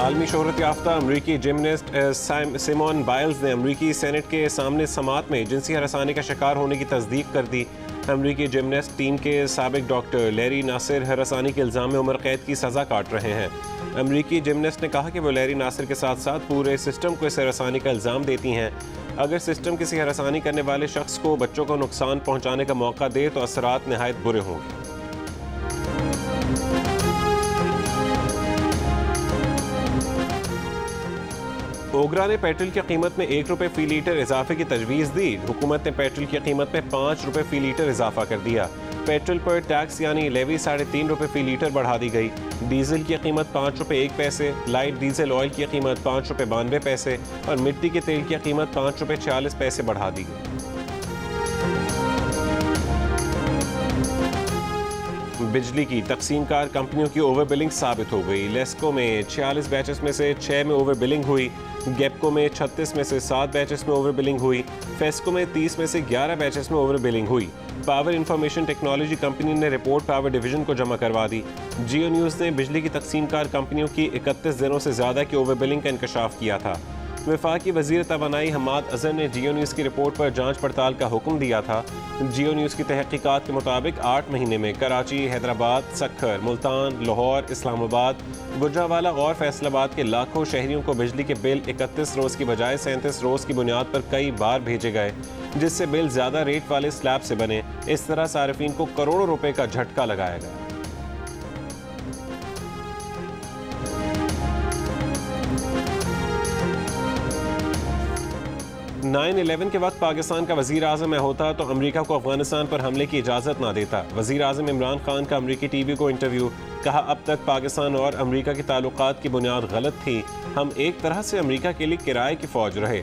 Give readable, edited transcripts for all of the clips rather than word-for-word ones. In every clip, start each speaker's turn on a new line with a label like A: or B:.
A: आलमी शोहरत याफ्ता अमरीकी जिमनास्ट सिमोन बाइल्स ने अमरीकी सेनेट के सामने समात में जिनसी हरासानी का शिकार होने की तस्दीक कर दी। अमरीकी जिमनास्ट टीम के साबिक डॉक्टर लैरी नासिर हरासानी के इल्ज़ाम में उम्र कैद की सज़ा काट रहे हैं। अमरीकी जिमनास्ट ने कहा कि वो लैरी नासिर के साथ साथ पूरे सिस्टम को इस हरासानी का इल्ज़ाम देती हैं। अगर सिस्टम किसी हरासानी करने वाले शख्स को बच्चों को नुकसान पहुँचाने का मौका दे तो असरात नहायत बुरे होंगे। ओगरा ने पेट्रोल की कीमत में ₹1 फी लीटर इजाफे की तजवीज़ दी। हुकूमत ने पेट्रोल की कीमत में ₹5 फी लीटर इजाफा कर दिया। पेट्रोल पर टैक्स यानी लेवी ₹3.5 फी लीटर बढ़ा दी गई। डीजल की कीमत ₹5.01, लाइट डीजल ऑयल की कीमत ₹5.92 और मिट्टी के तेल की कीमत ₹5.46 बढ़ा दी गई। बिजली की तकसीम कार कंपनियों की ओवर बिलिंग साबित हो गई। लेस्को में 46 बैचेस में से 6 में ओवर बिलिंग हुई। गेपको में 36 में से 7 बैचेस में ओवर बिलिंग हुई। फेस्को में 30 में से 11 बैचेस में ओवर बिलिंग हुई। पावर इंफॉर्मेशन टेक्नोलॉजी कंपनी ने रिपोर्ट पावर डिवीजन को जमा करवा दी। जियो न्यूज़ ने बिजली की तकसीम कार कंपनियों की 31 दिनों से ज़्यादा की ओवर बिलिंग का इंकशाफ किया था। वफाकी वज़ीर तवानाई हम्माद अज़हर ने जियो न्यूज़ की रिपोर्ट पर जांच पड़ताल का हुक्म दिया था। जियो न्यूज़ की तहकीकात के मुताबिक 8 महीने में कराची, हैदराबाद, सक्खर, मुल्तान, लाहौर, इस्लामाबाद, गुजरावाला और फैसलाबाद के लाखों शहरियों को बिजली के बिल 31 रोज़ की बजाय 37 रोज़ की बुनियाद पर कई बार भेजे गए, जिससे बिल ज़्यादा रेट वाले स्लैब से बने। इस तरह सार्फिन को करोड़ों रुपए का झटका लगाया गया। 9/11 के वक्त पाकिस्तान का वज़ीर आज़म मैं होता तो अमरीका को अफगानिस्तान पर हमले की इजाज़त ना देता। वज़ीर आज़म इमरान खान का अमरीकी टीवी को इंटरव्यू। कहा, अब तक पाकिस्तान और अमरीका के ताल्लुकात की बुनियाद गलत थी। हम एक तरह से अमरीका के लिए किराए की फ़ौज रहे।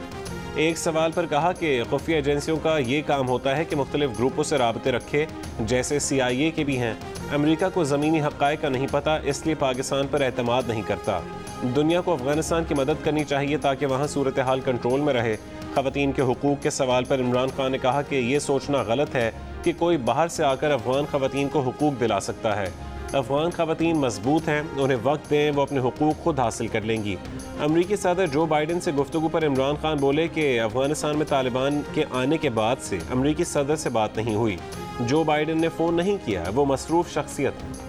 A: एक सवाल पर कहा कि खुफिया एजेंसियों का ये काम होता है कि मुख्तलिफ ग्रुपों से राबते रखे, जैसे CIA के भी हैं। अमरीका को ज़मीनी हक़ाइक़ का नहीं पता, इसलिए पाकिस्तान पर एतमाद नहीं करता। दुनिया को अफगानिस्तान की मदद करनी चाहिए ताकि वहाँ सूरत हाल कंट्रोल में रहे। ख़वातीन के हुकूक़ के सवाल पर इमरान खान ने कहा कि ये सोचना गलत है कि कोई बाहर से आकर अफगान ख़वातीन को हुकूक़ दिला सकता है। अफगान ख़वातीन मजबूत हैं, उन्हें वक्त दें, वो अपने हुकूक़ खुद हासिल कर लेंगी। अमरीकी सदर जो बाइडन से गुफ्तगू पर इमरान खान बोले कि अफगानिस्तान में तालिबान के आने के बाद से अमरीकी सदर से बात नहीं हुई। जो बाइडन ने फ़ोन नहीं किया, वो मसरूफ़ शख्सियत है।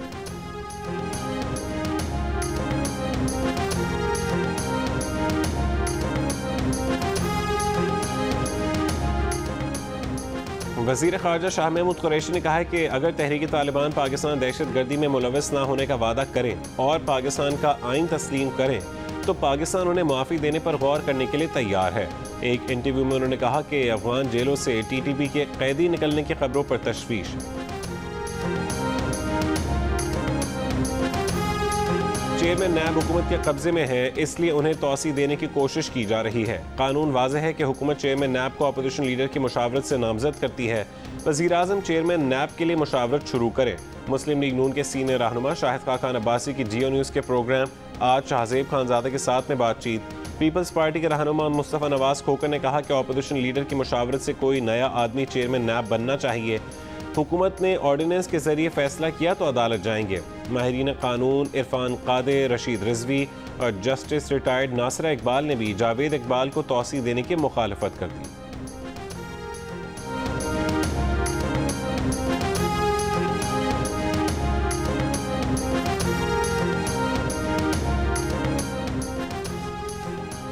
A: वज़ीर ख़ारजा शाह महमूद कुरैशी ने कहा है कि अगर तहरीक तालिबान पाकिस्तान दहशतगर्दी में मुलव्वस ना होने का वादा करें और पाकिस्तान का आइन तस्लीम करें तो पाकिस्तान उन्हें माफ़ी देने पर गौर करने के लिए तैयार है। एक इंटरव्यू में उन्होंने कहा कि अफगान जेलों से TTP के कैदी निकलने की खबरों पर तशवीश है। चेयरमैन नैब हुकूमत के कब्जे में है, इसलिए उन्हें तौसी देने की कोशिश की जा रही है। कानून वाज़ेह है कि हुकूमत चेयरमैन नैब को अपोजिशन लीडर की मुशावरत से नामजद करती है। वज़ीर आज़म चेयरमैन नैब के लिए मुशावरत शुरू करे। मुस्लिम लीग नून के सीनियर रहनुमा शाहिद खान अब्बासी की जियो न्यूज़ के प्रोग्राम आज शाहज़ेब खानज़ादा के साथ में बातचीत। पीपल्स पार्टी के रहनुमा मुस्तफ़ा नवाज खोकर ने कहा कि अपोजिशन लीडर की मुशावरत से कोई नया आदमी चेयरमैन नैब बनना चाहिए। हुकूमत ने ऑर्डिनेंस के जरिए फैसला किया तो अदालत जाएंगे। माहिरीन कानून इरफान कादिर, रशीद रिजवी और जस्टिस रिटायर्ड नासरा इकबाल ने भी जावेद इकबाल को तौसी देने की मुखालफत कर दी।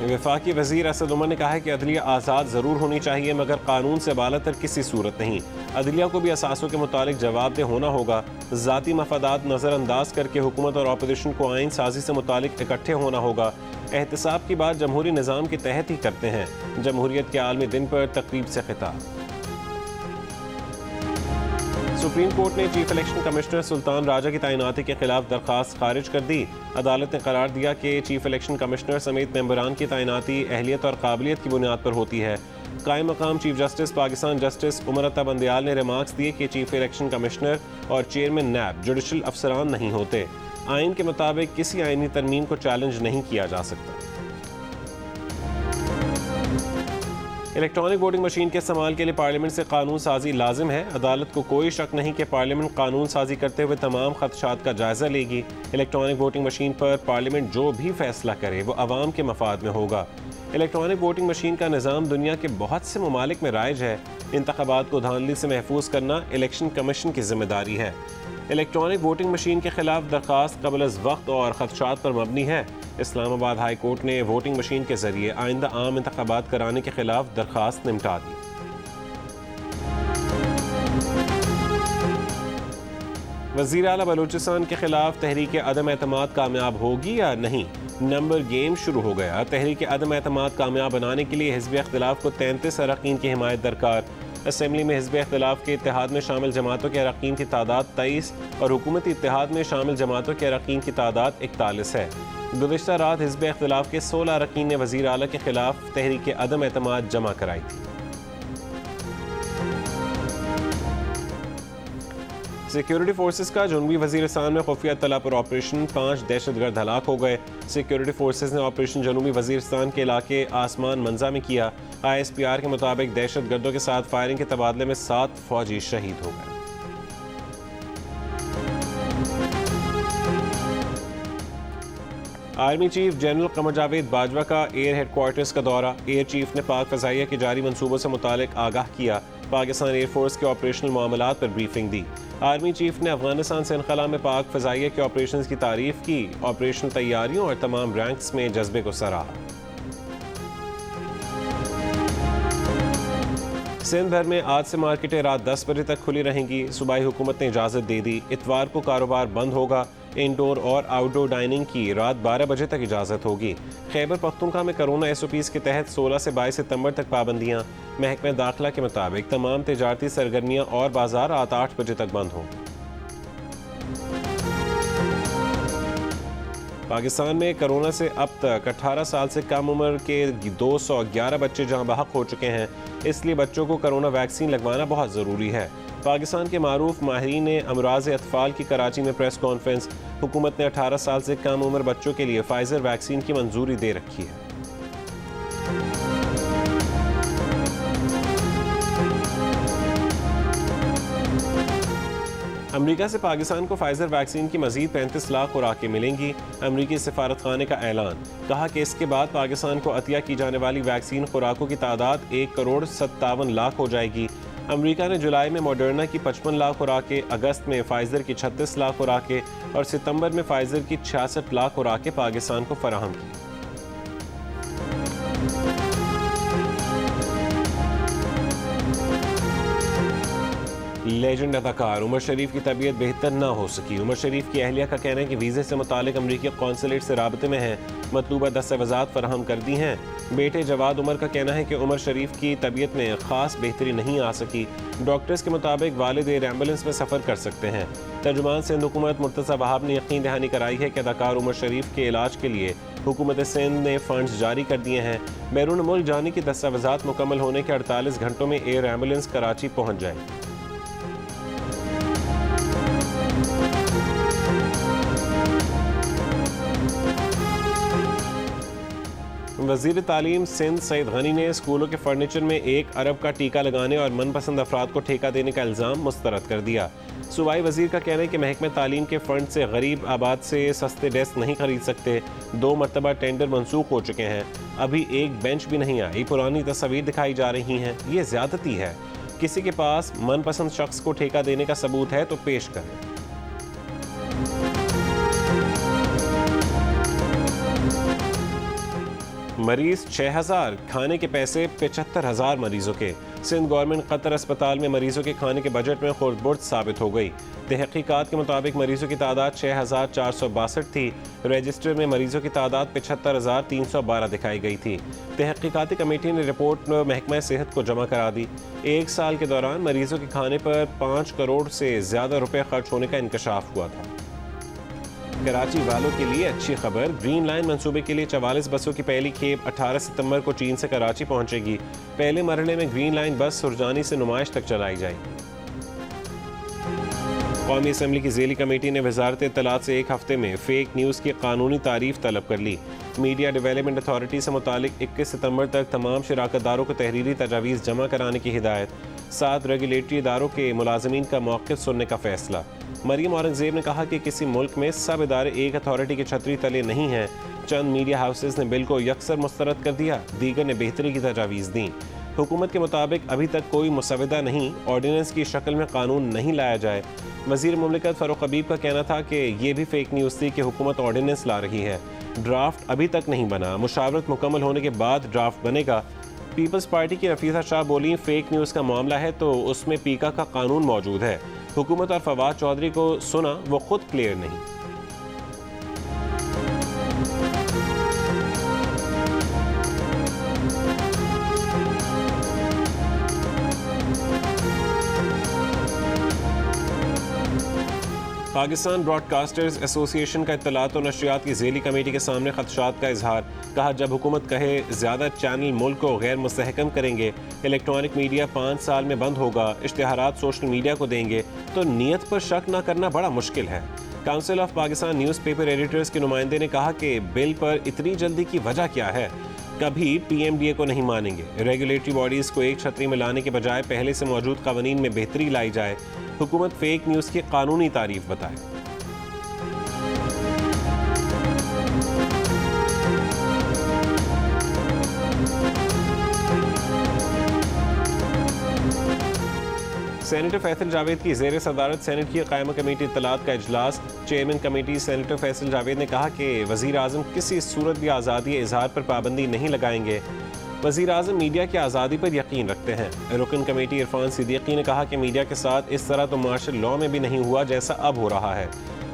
A: वफाकी वज़ीर असद उमर ने कहा है कि अदलिया आज़ाद ज़रूर होनी चाहिए, मगर कानून से बालातर किसी सूरत नहीं। अदलिया को भी असासों के मुतालिक जवाबदेह होना होगा। ज़ाती मफादात नज़रअंदाज करके हुकूमत और अपोजिशन को आइन साजी से मुतालिक इकट्ठे होना होगा। एहतसाब की बात जमहूरी निज़ाम के तहत ही करते हैं। जमहूरियत के आलमी दिन पर तकरीब से खिताब। सुप्रीम कोर्ट ने chief election commissioner Sultan Raja की तैनाती के खिलाफ दरख्वास्त खारिज कर दी। अदालत ने करार दिया कि चीफ इलेक्शन कमिश्नर समेत मेंबरान की तैनाती अहलियत और काबिलियत की बुनियाद पर होती है। कायम मकाम chief justice Pakistan justice Umar Ata Bandial ने रिमार्क्स दिए कि चीफ इलेक्शन कमिश्नर और चेयरमैन नैब जुडिशल अफसरान नहीं होते। आइन के मुताबिक किसी आइनी तरमीम को चैलेंज नहीं किया जा सकता। इलेक्ट्रॉनिक वोटिंग मशीन के इस्तेमाल के लिए पार्लियामेंट से कानून साजी लाजिम है। अदालत को कोई शक नहीं कि पार्लियामेंट कानून साजी करते हुए तमाम खदशात का जायजा लेगी। इलेक्ट्रॉनिक वोटिंग मशीन पर पार्लियामेंट जो भी फैसला करे वो अवाम के मफाद में होगा। इलेक्ट्रॉनिक वोटिंग मशीन का निज़ाम दुनिया के बहुत से ममालिक में राइज है। इंतखाबात को धांधली से महफूज करना इलेक्शन कमीशन की जिम्मेदारी है। इलेक्ट्रॉनिक वोटिंग मशीन के खिलाफ दरख्वास्त कबल अज़ वक्त और खदशात पर मबनी है। इस्लामाबाद हाई कोर्ट ने वोटिंग मशीन के जरिए आइंदा आम इंतखाबात कराने के खिलाफ दरख्वास्त निपटा दी। वज़ीर आला बलूचिस्तान के खिलाफ तहरीक अदम एतमाद कामयाब होगी या नहीं? नंबर गेम शुरू हो गया। तहरीक अदम एतमाद कामयाब बनाने के लिए हिज़्ब इख्तिलाफ को 33 अरकान की हिमायत दरकार। असेंबली में हिज़्ब इख्तिलाफ के इत्तेहाद में शामिल जमातों के अरकान की तादाद 23 और हुकूमती इत्तेहाद में शामिल जमातों के अरकान की तादाद 41 है। गुज़िश्ता रात हिज़्ब इख्तिलाफ के 16 अरकान ने वज़ीर आला के खिलाफ तहरीक अदम एतमाद जमा कराई थी। सिक्योरिटी फोर्सेस का जनूबी वज़ीरिस्तान में खुफिया तला पर ऑपरेशन, 5 दहशतगर्द हलाक हो गए। सिक्योरिटी फोर्सेस ने ऑपरेशन जनूबी वज़ीरिस्तान के इलाके आसमान मंजा में किया। ISPR के मुताबिक दहशतगर्दों के साथ फायरिंग के तबादले में 7 फौजी शहीद हो गए। Army chief general Qamar Javed Bajwa का एयर हेडक्वार्टर्स का दौरा। एयर चीफ ने पाक फ़ज़ाइया के जारी मंसूबों से मुतालिक आगाह किया। पाकिस्तान एयरफोर्स के ऑपरेशनल मामलात पर ब्रीफिंग दी। आर्मी चीफ ने अफगानिस्तान से इनखला में पाक फ़ज़ाइया के ऑपरेशन की तारीफ की। ऑपरेशनल तैयारियों और तमाम रैंक्स में जज्बे को सराहा। सिंध भर में आज से मार्केटें रात 10 बजे तक खुली रहेंगी। सूबाई हुकूमत ने इजाज़त दे दी। इतवार को कारोबार बंद होगा। इंडोर और आउटडोर डाइनिंग की रात 12 बजे तक इजाज़त होगी। खैबर पख्तूनख्वा में कोरोना SOPs के तहत 16 से 22 सितंबर तक पाबंदियाँ। महकमा दाखिला के मुताबिक तमाम तिजारती सरगर्मियाँ और बाजार रात 8 बजे तक बंद होंगे। पाकिस्तान में कोरोना से अब तक 18 साल से कम उम्र के 211 बच्चे जहां बहक हो चुके हैं, इसलिए बच्चों को कोरोना वैक्सीन लगवाना बहुत ज़रूरी है। पाकिस्तान के मारूफ माहिरीन ने अमराज अतफाल की कराची में प्रेस कॉन्फ्रेंस। हुकूमत ने 18 साल से कम उम्र बच्चों के लिए फाइजर वैक्सीन की मंजूरी दे रखी है। अमरीका से पाकिस्तान को फाइजर वैक्सीन की मजीद 35 लाख खुराकें मिलेंगी। अमरीकी सफारत खाने का ऐलान। कहा कि इसके बाद पाकिस्तान को अतिया की जाने वाली वैक्सीन खुराकों की तादाद 1,57 लाख हो जाएगी। अमरीका ने जुलाई में मॉडर्ना की 55 लाख खुराकें, अगस्त में फाइजर की 36 लाख खुराकें और सितंबर में फाइजर की 66 लाख खुराकें पाकिस्तान को फराहम की। लेजेंड अदाकार उमर शरीफ की तबीयत बेहतर ना हो सकी। उमर शरीफ की अहलिया का कहना है कि वीज़े से मुतालिक अमरीकी कौंसलेट से राबते में है, मतलूबा दस्तावेज़ात फराहम कर दी हैं। बेटे जवाद उमर का कहना है कि उमर शरीफ की तबीयत में ख़ास बेहतरी नहीं आ सकी। डॉक्टर्स के मुताबिक वालिद एयर एम्बुलेंस में सफ़र कर सकते हैं। तर्जुमान सिंध हुकूमत मुर्तज़ा वहाब ने यकीन दहानी कराई है कि अदाकार उमर शरीफ के इलाज के लिए हुकूमत सिंध ने फ़ंड्स जारी कर दिए हैं। बैरून मुल्क जाने की दस्तावेज़ात मुकम्मल होने के 48 घंटों में एयर एम्बुलेंस कराची पहुँच जाएगी। वज़ीर तालीम सिंध सईद गनी ने स्कूलों के फर्नीचर में 1 अरब का टीका लगाने और मनपसंद अफराद को ठेका देने का इल्ज़ाम मुस्तरद कर दिया। सूबाई वज़ीर का कहना है कि महकमे तालीम के फ़ंड से गरीब आबाद से सस्ते डेस्क नहीं खरीद सकते। 2 मरतबा टेंडर मनसूख हो चुके हैं, अभी एक बेंच भी नहीं आई। पुरानी तस्वीर दिखाई जा रही हैं, ये ज़्यादती है। किसी के पास मनपसंद शख्स को ठेका देने का सबूत है तो पेश करें। मरीज 6000, खाने के पैसे 75,000 मरीजों के। सिंध गवर्नमेंट कतर अस्पताल में मरीजों के खाने के बजट में खुर्द-बुर्द साबित हो गई। तहकीकात के मुताबिक मरीजों की तादाद 6462 थी। रजिस्टर में मरीजों की तादाद 75,312 दिखाई गई थी। तहकीकाती कमेटी ने रिपोर्ट महकमा सेहत को जमा करा दी। 1 साल के दौरान मरीजों के खाने पर 5 करोड़ से ज़्यादा रुपए खर्च होने का इंकशाफ हुआ था। कराची वालों के लिए अच्छी खबर। ग्रीन लाइन मंसूबे के लिए 44 बसों की पहली खेप 18 सितंबर को चीन से कराची पहुंचेगी। पहले मरहले में ग्रीन लाइन बस सुरजानी से नुमाइश तक चलाई जाएगी। कौमी असम्बली की ज़ेली कमेटी ने वजारत इत्तलात से एक हफ्ते में फेक न्यूज़ की कानूनी तारीफ तलब कर ली। मीडिया डेवलपमेंट अथॉरिटी से मुतालिक 21 सितंबर तक तमाम शराकतदारों को तहरीरी तजावीज़ जमा कराने की हिदायत। 7 रेगुलेटरी इदारों के मुलाजमीन का मौक़िफ़ सुनने का फैसला। मरियम औरंगज़ेब ने कहा कि किसी मुल्क में सब इदारे एक अथॉरिटी की छतरी तले नहीं हैं। चंद मीडिया हाउसेस ने बिल को यकसर मुस्तरद कर दिया, दीगर ने बेहतरी की तजावीज़ दी। हुकूमत के मुताबिक अभी तक कोई मुसवदा नहीं, ऑर्डिनेंस की शक्ल में कानून नहीं लाया जाए। वज़ीर मुमलिकत फ़ारूक हबीब का कहना था कि ये भी फेक न्यूज़ थी कि हुकूमत ऑर्डिनेंस ला रही है। ड्राफ्ट अभी तक नहीं बना, मुशावरत मुकम्मल होने के बाद ड्राफ्ट बनेगा। पीपल्स पार्टी की रफीसा शाह बोली, फेक न्यूज़ का मामला है तो उसमें पीका का कानून मौजूद है। हुकूमत और फवाद चौधरी को सुना, वो खुद क्लियर नहीं। पाकिस्तान ब्रॉडकास्टर्स एसोसिएशन का इत्तलात और नशरियात की ज़ेली कमेटी के सामने खदशात का इजहार। कहा, जब हुकूमत कहे ज़्यादा चैनल मुल्क को गैर मुस्तहकम करेंगे, इलेक्ट्रॉनिक मीडिया 5 साल में बंद होगा, इश्तिहारात सोशल मीडिया को देंगे, तो नीयत पर शक न करना बड़ा मुश्किल है। Council of Pakistan newspaper editors के नुमाइंदे ने कहा कि बिल पर इतनी जल्दी की वजह क्या है, कभी PMDA को नहीं मानेंगे। रेगुलेटरी बॉडीज़ को एक छतरी में लाने के बजाय पहले से मौजूद कवानीन में बेहतरी लाई जाए। हुकूमत फेक न्यूज़ की कानूनी तारीफ बताए। सेनेटर फैसल जावेद की ज़ेर सदारत सेनेट की कायमा कमेटी इत्तलात का इजलास। Chairman committee senator Faisal Javed ने कहा कि वज़ीर आज़म किसी सूरत भी आज़ादी इजहार पर पाबंदी नहीं लगाएंगे। वज़ीर आज़म मीडिया की आज़ादी पर यकीन रखते हैं। रुकन कमेटी इरफान सिद्दीकी ने कहा कि मीडिया के साथ इस तरह तो मार्शल लॉ में भी नहीं हुआ जैसा अब हो रहा है।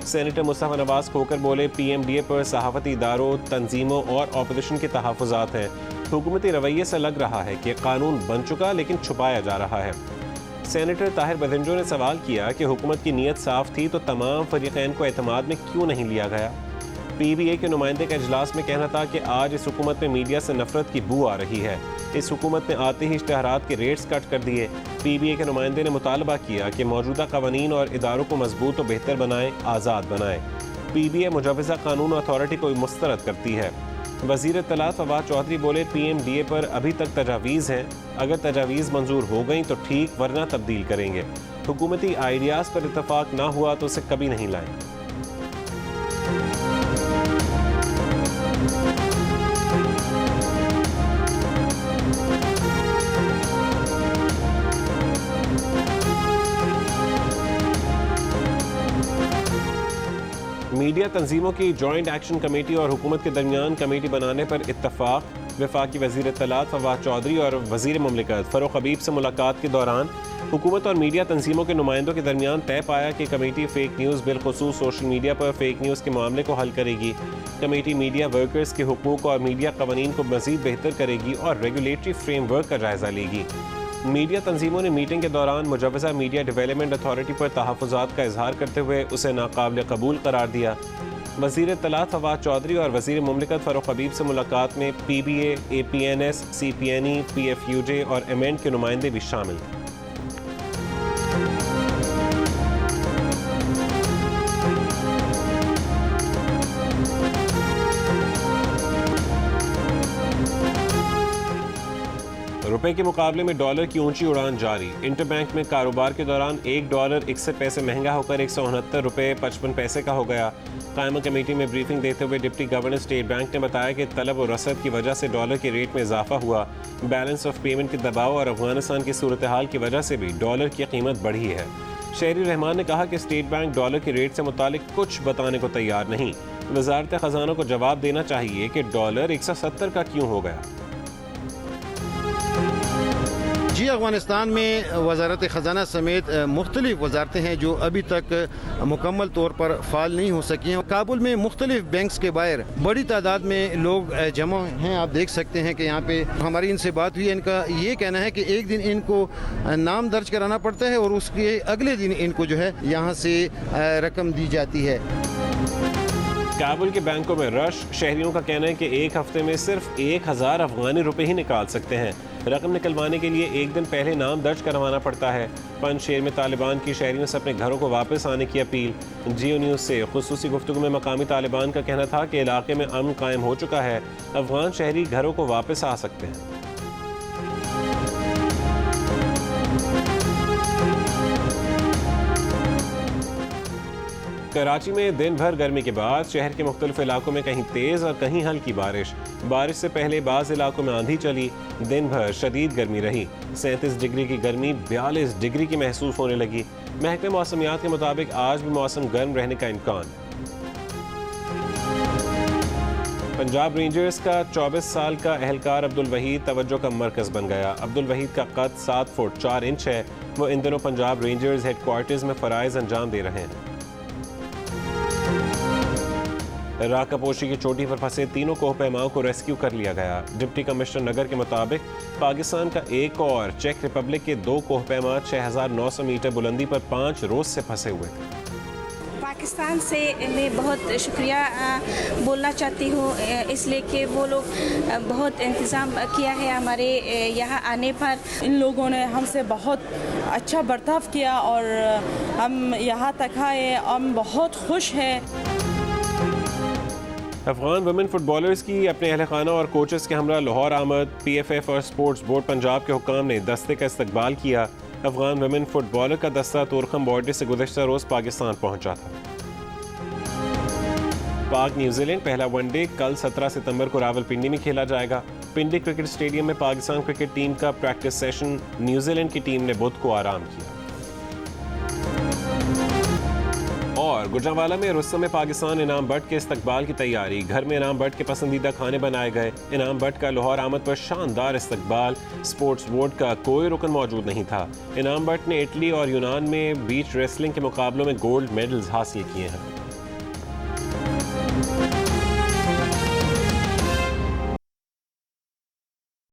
A: सेनेटर मुस्तफ़ा नवाज खोकर बोले, PMDA पर सहाफ़ती इदारों, तंजीमों और अपोजिशन के तहफ़्फ़ुज़ात हैं। हुकूमती रवैये से लग रहा है कि कानून बन चुका लेकिन छुपाया जा रहा है। सेनेटर ताहिर बदंजो ने सवाल किया कि हुकूमत की नीयत साफ थी तो तमाम फरीक़ैन को एतमाद में क्यों नहीं लिया गया। PBA के नुमाइंदे का इजलास में कहना था कि आज इस हुकूमत में मीडिया से नफरत की बू आ रही है। इस हुकूमत ने आते ही इश्तिहारात के रेट्स कट कर दिए। PBA के नुमाइंदे ने मुतालबा किया कि मौजूदा कवानीन और इदारों को मजबूत और बेहतर बनाएं, आज़ाद बनाएं। PBA मुजवज़ा कानून अथॉरिटी को मुस्तरद करती है। वज़ीर इत्तलात फवाद चौधरी बोले, PMDA पर अभी तक तजावीज़ हैं, अगर तजावीज़ मंजूर हो गई तो ठीक, वरना तब्दील करेंगे। हुकूमती आइडियाज़ पर इत्तफाक ना हुआ तो उसे कभी नहीं लाएं। मीडिया तंजीमों की जॉइंट एक्शन कमेटी और हुकूमत के दरमियान कमेटी बनाने पर इत्तफाक। वफाकी वज़ीर इत्तलात फवाद चौधरी और वज़ीर मुमलिकत फ़ारूक हबीब से मुलाकात के दौरान हुकूमत और मीडिया तंजीमों के नुमाइंदों के दरमियान तय पाया कि कमेटी फ़ेक न्यूज़, बिलखुसूस सोशल मीडिया पर फ़ेक न्यूज़ के मामले को हल करेगी। कमेटी मीडिया वर्कर्स के हुकूक और मीडिया कवानीन को मज़ीद बेहतर करेगी और रेगुलेटरी फ्रेमवर्क का जायज़ा लेगी। मीडिया तंजीमों ने मीटिंग के दौरान मुजवज़ा मीडिया डेवलपमेंट अथॉरिटी पर तहफ़्फ़ुज़ात का इजहार करते हुए उसे नाकाबिल कबूल करार दिया। वज़ीर इत्तलात फवाद चौधरी और वज़ीर मुमलिकत फ़ारूक हबीब से मुलाकात में PBA, APNS, CPNE, PFUJ और एमेंड के नुमाइंदे भी शामिल थे। रुपए के मुकाबले में डॉलर की ऊंची उड़ान जारी। इंटरबैंक में कारोबार के दौरान $1 61 पैसे महंगा होकर 169 रुपये 55 पैसे का हो गया। कायमा कमेटी में ब्रीफिंग देते हुए डिप्टी गवर्नर स्टेट बैंक ने बताया कि तलब और रसद की वजह से डॉलर के रेट में इजाफा हुआ। बैलेंस ऑफ पेमेंट के दबाव और अफगानिस्तान की सूरत हाल की वजह से भी डॉलर की कीमत बढ़ी है। शहरी रहमान ने कहा कि स्टेट बैंक डॉलर के रेट से मुतालिक कुछ बताने को तैयार नहीं। वजारत खजाना को जवाब देना चाहिए कि डॉलर 170 का क्यों हो गया।
B: जी, अफगानिस्तान में वजारत ख़जाना समेत मुख्तलिफ वजारतें हैं जो अभी तक मुकम्मल तौर पर फ़ाल नहीं हो सकी हैं। काबुल में मुख्तलिफ बैंक्स के बाहर बड़ी तादाद में लोग जमा हैं। आप देख सकते हैं कि यहाँ पे हमारी इनसे बात हुई। इनका ये कहना है कि एक दिन इनको नाम दर्ज कराना पड़ता है और उसके अगले दिन इनको जो है यहाँ से रकम दी जाती है।
A: काबुल के बैंकों में रश, शहरियों का कहना है कि एक हफ्ते में सिर्फ 1000 अफगानी रुपए ही निकाल सकते हैं। रकम निकलवाने के लिए एक दिन पहले नाम दर्ज करवाना पड़ता है। पंजशेर में तालिबान की शहरियों से अपने घरों को वापस आने की अपील। जियो न्यूज़ से खुसूसी गुफ्तगू में मकामी तालिबान का कहना था कि इलाके में अमन कायम हो चुका है, अफगान शहरी घरों को वापस आ सकते हैं। कराची में दिन भर गर्मी के बाद शहर के मुख्तलिफ इलाकों में कहीं तेज़ और कहीं हल्की बारिश। बारिश से पहले बाज़ इलाकों में आंधी चली। दिन भर शदीद गर्मी रही। 37 डिग्री की गर्मी 42 डिग्री की महसूस होने लगी। महकमे मौसमियात के मुताबिक आज भी मौसम गर्म रहने का इम्कान। पंजाब रेंजर्स का 24 साल का अहलकार अब्दुल वहीद तवज्जो का मरकज़ बन गया। अब्दुल वहीद का कद 7 फुट 4 इंच है। वो इन दिनों पंजाब रेंजर्स हेडक्वार्टर्स में फ़राइज़ अंजाम दे रहे हैं। राकापोशी की चोटी पर फंसे तीनों कोहपैमाओं को रेस्क्यू कर लिया गया। डिप्टी कमिश्नर नगर के मुताबिक पाकिस्तान का एक और चेक रिपब्लिक के 2 कोहपैमा 6900 मीटर बुलंदी पर 5 रोज से फंसे हुए थे।
C: पाकिस्तान से मैं बहुत शुक्रिया बोलना चाहती हूँ, इसलिए कि वो लोग बहुत इंतज़ाम किया है हमारे यहाँ आने पर।
D: इन लोगों ने हमसे बहुत अच्छा बर्ताव किया और हम यहाँ तक आए, हम बहुत खुश हैं।
A: अफगान वुमेन फुटबॉलर्स की अपने अहल खाना और कोचेस के हमरा लाहौर आमद। PFF और स्पोर्ट्स बोर्ड पंजाब के हुक्काम ने दस्ते का इस्तकबाल किया। अफगान वुमेन फुटबॉलर का दस्ता तोरखम बॉर्डर से गुज़श्ता रोज़ पाकिस्तान पहुंचा था। पाक न्यूजीलैंड पहला वनडे कल 17 सितंबर को रावलपिंडी में खेला जाएगा। पिंडी क्रिकेट स्टेडियम में पाकिस्तान क्रिकेट टीम का प्रैक्टिस सेशन न्यूजीलैंड की टीम ने बुध को आराम किया। और गुजरांवाला में रुस्तम में पाकिस्तान इनाम बट के इस्तकबाल की तैयारी। घर में इनाम बट के पसंदीदा खाने बनाए गए। इनाम बट का लाहौर आमद पर शानदार इस्तकबाल। स्पोर्ट्स बोर्ड का कोई रुकन मौजूद नहीं था। इनाम बट ने इटली और यूनान में बीच रेसलिंग के मुकाबलों में गोल्ड मेडल्स हासिल किए हैं।